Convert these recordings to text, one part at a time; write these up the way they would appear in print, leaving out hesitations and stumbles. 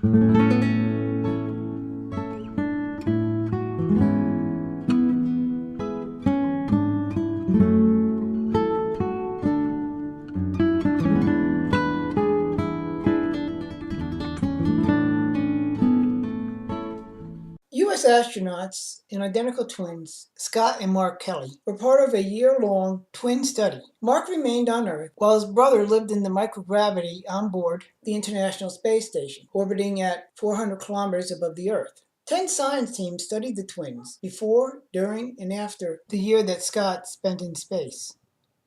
U.S. astronauts and identical twins, Scott and Mark Kelly, were part of a year-long twin study. Mark remained on Earth while his brother lived in the microgravity on board the International Space Station, orbiting at 400 kilometers above the Earth. 10 science teams studied the twins before, during, and after the year that Scott spent in space.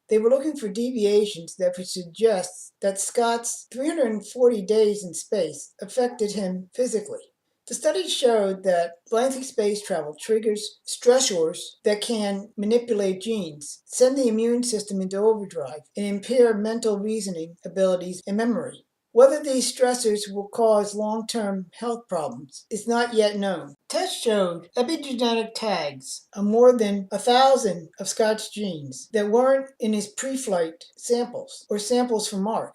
They were looking for deviations that would suggest that Scott's 340 days in space affected him physically. The study showed that lengthy space travel triggers stressors that can manipulate genes, send the immune system into overdrive, and impair mental reasoning abilities and memory. Whether these stressors will cause long-term health problems is not yet known. Tests showed epigenetic tags on more than 1,000 of Scott's genes that weren't in his pre-flight samples or samples from Mark.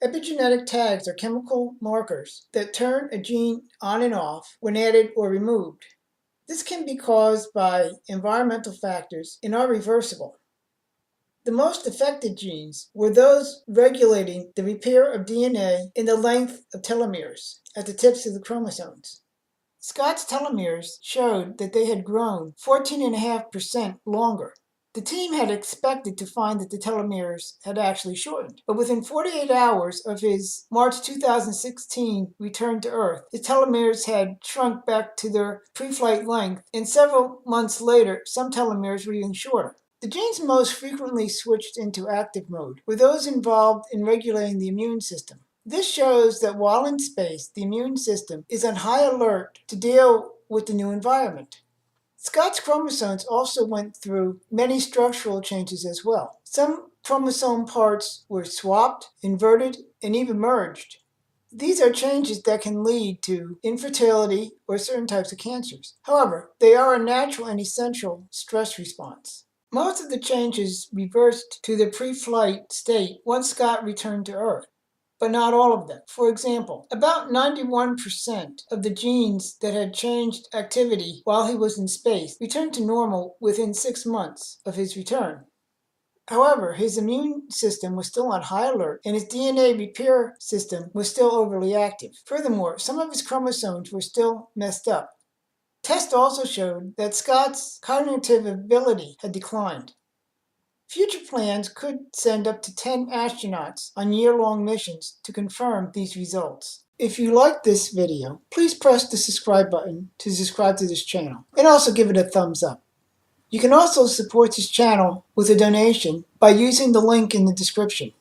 Epigenetic tags are chemical markers that turn a gene on and off when added or removed. This can be caused by environmental factors and are reversible. The most affected genes were those regulating the repair of DNA and the length of telomeres at the tips of the chromosomes. Scott's telomeres showed that they had grown 14.5% longer. The team had expected to find that the telomeres had actually shortened, but within 48 hours of his March 2016 return to Earth, his telomeres had shrunk back to their pre-flight length, and several months later, some telomeres were even shorter. The genes most frequently switched into active mode were those involved in regulating the immune system. This shows that while in space, the immune system is on high alert to deal with the new environment. Scott's chromosomes also went through many structural changes as well. Some chromosome parts were swapped, inverted, and even merged. These are changes that can lead to infertility or certain types of cancers. However, they are a natural and essential stress response. Most of the changes reversed to the pre-flight state once Scott returned to Earth, but not all of them. For example, about 91% of the genes that had changed activity while he was in space returned to normal within 6 months of his return. However, his immune system was still on high alert, and his DNA repair system was still overly active. Furthermore, some of his chromosomes were still messed up. Tests also showed that Scott's cognitive ability had declined. Future plans could send up to 10 astronauts on year-long missions to confirm these results. If you like this video, please press the subscribe button to subscribe to this channel, and also give it a thumbs up. You can also support this channel with a donation by using the link in the description.